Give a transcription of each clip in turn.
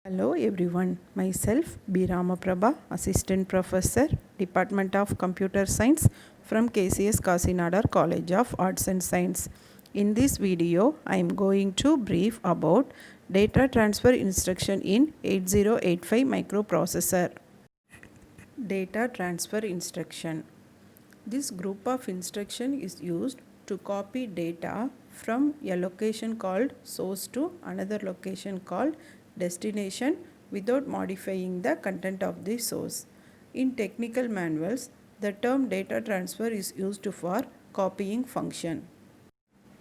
Hello everyone, myself B. Ramaprabha, Assistant Professor, Department of Computer Science from KCS Kasinadar College of Arts and Science. In this video, I am going to brief about data transfer instruction in 8085 microprocessor. Data transfer instruction. This group of instruction is used to copy data from a location called source to another location called destination without modifying the content of the source. In technical manuals, the term data transfer is used for copying function.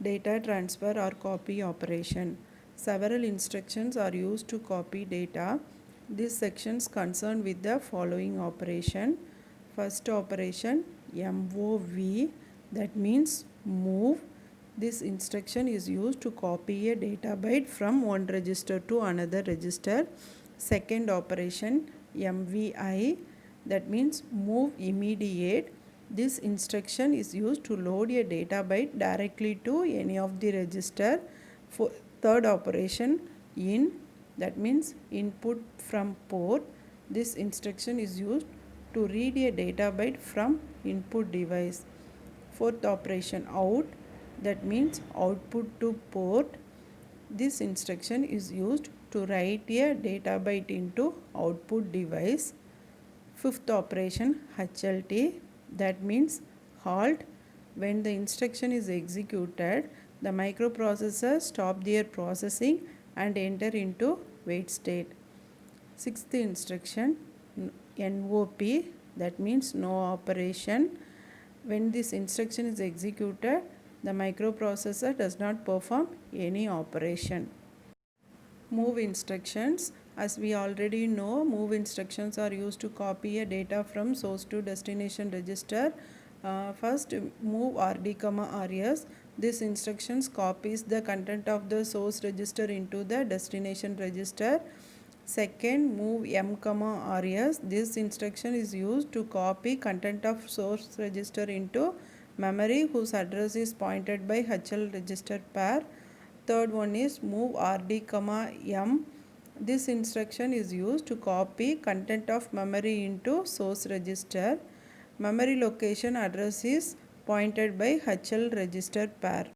Data transfer or copy operation. Several instructions are used to copy data. These sections concerned with the following operation. First operation MOV, that means move. This instruction is used to copy a data byte from one register to another register. Second operation MVI, that means move immediate. This instruction is used to load a data byte directly to any of the register. For third operation in, that means input from port. This instruction is used to read a data byte from input device. Fourth operation out, that means output to port. This instruction is used to write a data byte into output device. Fifth operation HLT, that means halt. When the instruction is executed, the microprocessor stop their processing and enter into wait state. Sixth instruction NOP, that means no operation. When this instruction is executed, the microprocessor does not perform any operation. Move instructions. As we already know, move instructions are used to copy a data from source to destination register. First, move RD, RS. This instructions copies the content of the source register into the destination register. Second, move M, RS. This instruction is used to copy content of source register into memory whose address is pointed by HL register pair. Third one is move RD, M. This instruction is used to copy content of memory into source register. Memory location address is pointed by HL register pair.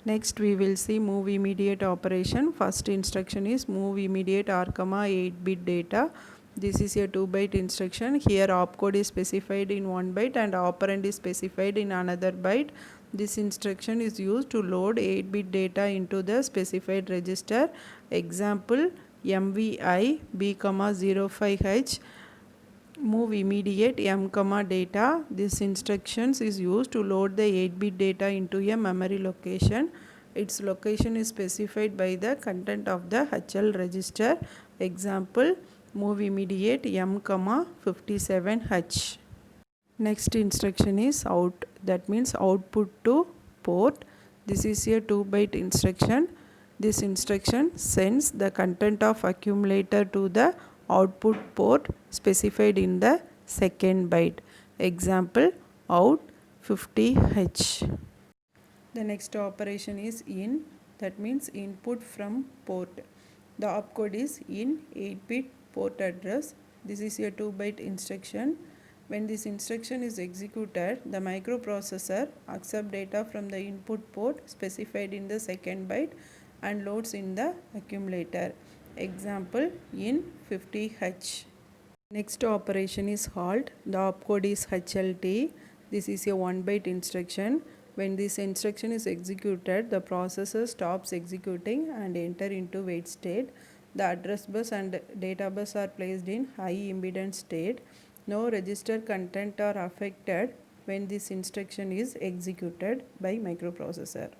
Next we will see move immediate operation. First instruction is move immediate R, 8-bit data. This is a 2-byte instruction. Here opcode is specified in 1 byte and operand is specified in another byte. This instruction is used to load 8-bit data into the specified register. Example MVI B,05H. Move immediate M, data. This instructions is used to load the 8-bit data into a memory location. Its location is specified by the content of the HL register. Example move immediate M, 57H. Next instruction is out, that means output to port. This is a 2-byte instruction. This instruction sends the content of accumulator to the output port specified in the second byte. Example out 50H. The next operation is in, that means input from port. The opcode is in 8-bit port address. This is a 2-byte instruction. When this instruction is executed, the microprocessor accepts data from the input port specified in the second byte and loads in the accumulator. Example in 50H. Next operation is halt. The opcode is HLT. This is a 1-byte instruction. When this instruction is executed, the processor stops executing and enter into wait state. The address bus and data bus are placed in high impedance state. No register content are affected when this instruction is executed by microprocessor.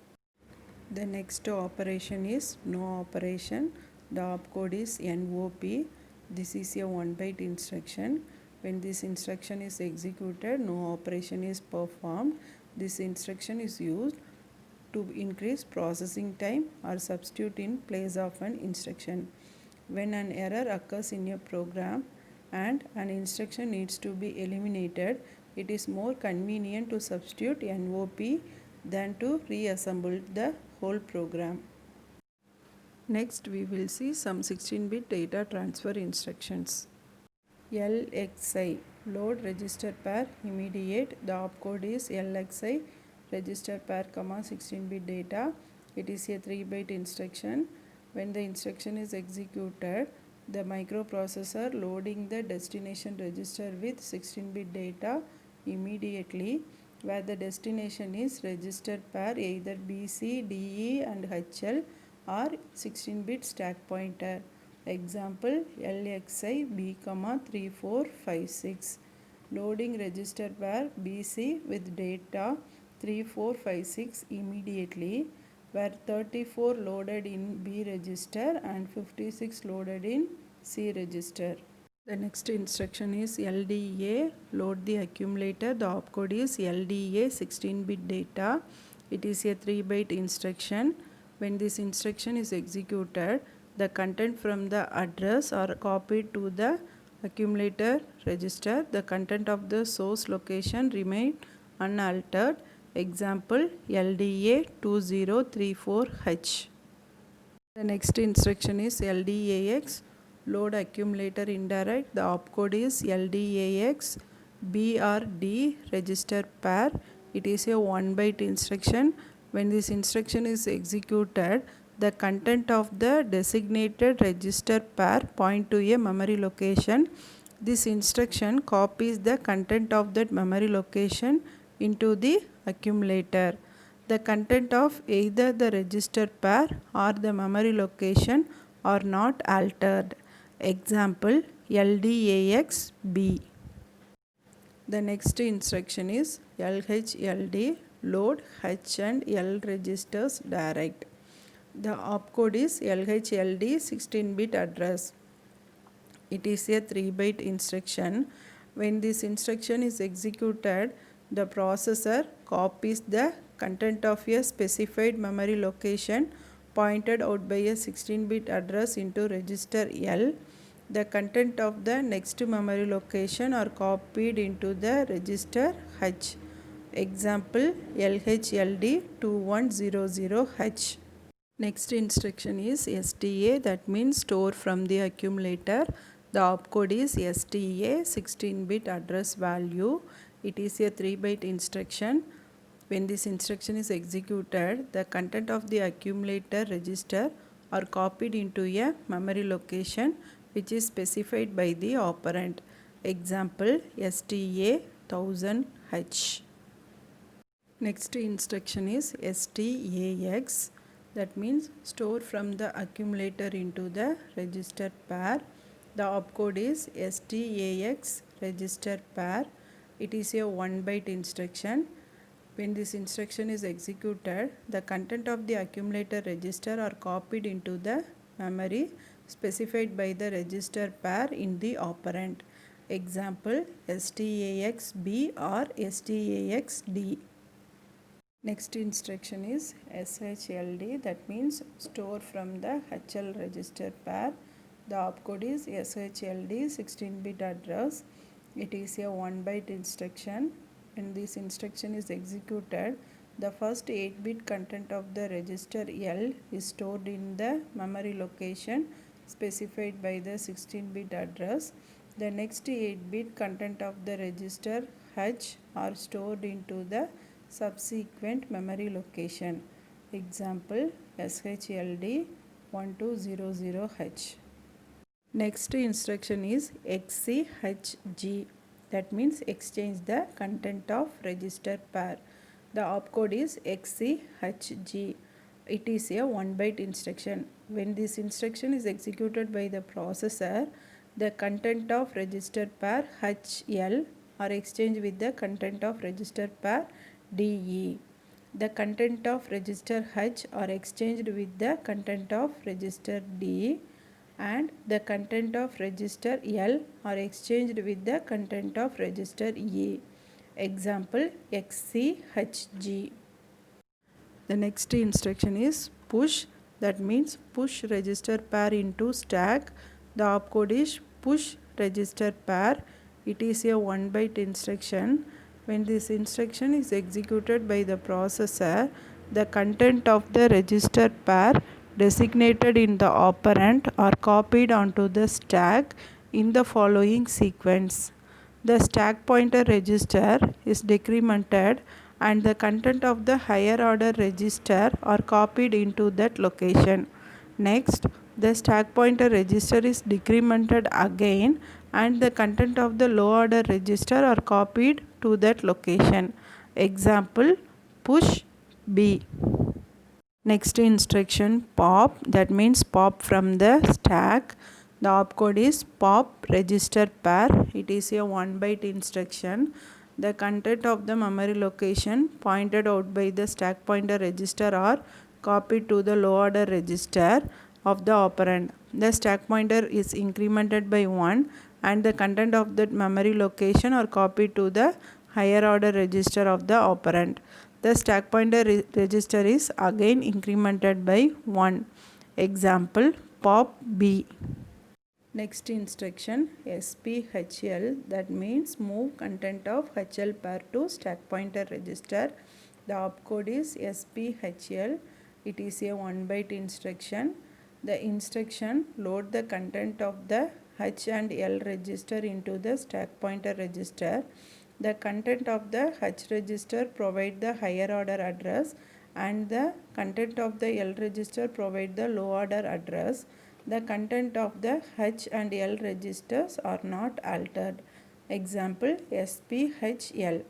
The next operation is no operation. The opcode is NOP. This is a 1-byte instruction. When this instruction is executed, no operation is performed. This instruction is used to increase processing time or substitute in place of an instruction. When an error occurs in a program and an instruction needs to be eliminated, it is more convenient to substitute NOP than to reassemble the whole program. Next, we will see some 16-bit data transfer instructions. LXI, load register pair immediate. The opcode is LXI, register pair, 16-bit data. It is a 3-byte instruction. When the instruction is executed, the microprocessor loading the destination register with 16-bit data immediately, where the destination is register pair either BC, DE and HL or 16-bit stack pointer. Example LXI B, 3456. Loading register pair BC with data 3456 immediately, where 34 loaded in B register and 56 loaded in C register. The next instruction is LDA, load the accumulator. The opcode is LDA 16-bit data. It is a 3-byte instruction. When this instruction is executed, the content from the address are copied to the accumulator register. The content of the source location remain unaltered. Example LDA 2034H. The next instruction is LDAX, load accumulator indirect. The opcode is LDAX BRD register pair. It is a 1-byte instruction. When this instruction is executed, the content of the designated register pair point to a memory location. This instruction copies the content of that memory location into the accumulator. The content of either the register pair or the memory location are not altered. Example LDAX B. The next instruction is LHLD, load H and L registers direct. The opcode is LHLD 16-bit address. It is a 3-byte instruction. When this instruction is executed, the processor copies the content of a specified memory location pointed out by a 16-bit address into register L. The content of the next memory location are copied into the register H. Example LHLD 2100H. Next instruction is STA, that means store from the accumulator. The opcode is STA 16-bit address value. It is a 3-byte instruction. When this instruction is executed, the content of the accumulator register are copied into a memory location which is specified by the operand. Example STA 1000H. Next instruction is STAX, that means store from the accumulator into the register pair. The opcode is STAX register pair. It is a 1-byte instruction. When this instruction is executed, the content of the accumulator register are copied into the memory specified by the register pair in the operand. Example STAX B or STAX D. Next instruction is SHLD, that means store from the HL register pair. The opcode is SHLD 16-bit address. It is a 1-byte instruction. When this instruction is executed, the first 8-bit content of the register L is stored in the memory location specified by the 16-bit address. The next 8-bit content of the register H are stored into the subsequent memory location. Example SHLD 1200H. Next instruction is XCHG, that means exchange the content of register pair. The opcode is XCHG. It is a 1-byte instruction. When this instruction is executed by the processor, the content of register pair HL are exchanged with the content of register pair DE. The content of register H are exchanged with the content of register D, and the content of register L are exchanged with the content of register E. Example XCHG. The next instruction is push, that means push register pair into stack. The opcode is push register pair. It is a 1-byte instruction. When this instruction is executed by the processor, the content of the register pair designated in the operand are copied onto the stack in the following sequence. The stack pointer register is decremented and the content of the higher order register are copied into that location. Next, the stack pointer register is decremented again and the content of the low order register are copied to that location. Example, push B. Next instruction, pop, that means pop from the stack. The opcode is pop register pair. It is a 1 byte instruction. The content of the memory location pointed out by the stack pointer register are copied to the low order register of the operand. The stack pointer is incremented by 1 and the content of that memory location are copied to the higher order register of the operand. The stack pointer register is again incremented by 1. Example, pop B. Next instruction, SPHL, that means move content of HL pair to stack pointer register. The opcode is SPHL. It is a 1 byte instruction. The instruction load the content of the H and L register into the stack pointer register. The content of the H register provide the higher order address and the content of the L register provide the low order address. The content of the H and L registers are not altered. Example, SPHL.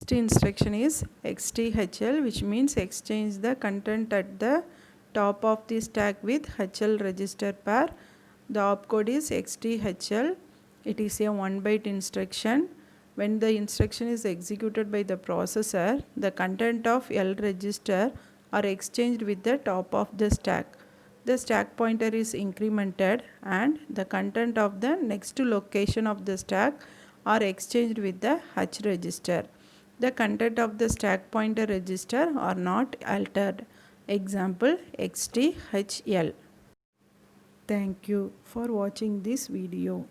Next instruction is XTHL, which means exchange the content at the top of the stack with HL register pair. The opcode is XTHL. It is a 1 byte instruction. When the instruction is executed by the processor, the content of L register are exchanged with the top of the stack. The stack pointer is incremented and the content of the next location of the stack are exchanged with the H register. The content of the stack pointer register are not altered. Example, XTHL. Thank you for watching this video.